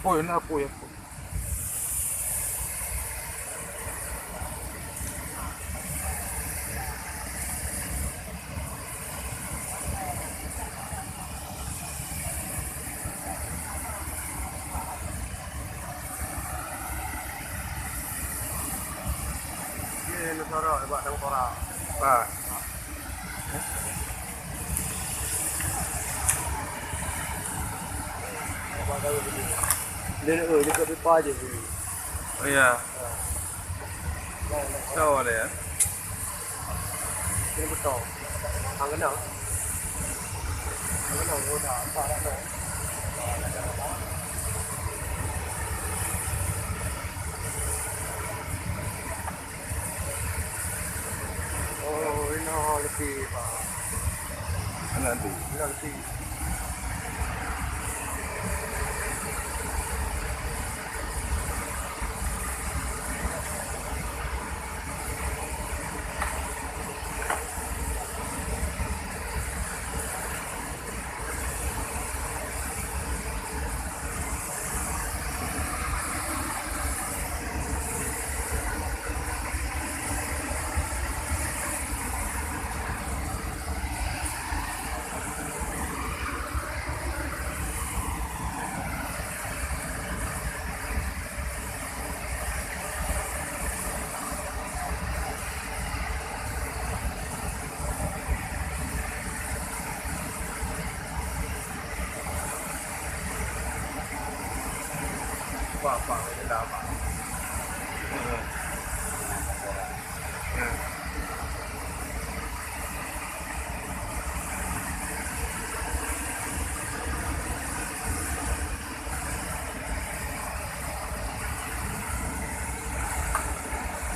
Apoio, não apoio. Ini Nusara, buat tengok orang. Ah. Buat tahu begini. Dia dekat pipa aja sini. Oh iya. Tahu ada ya. Ini betul. Angin dong. Angin dong, udah apa dah. Oh, ini lebih pak. Nanti. Ini lebih. Apa? Ini dah apa?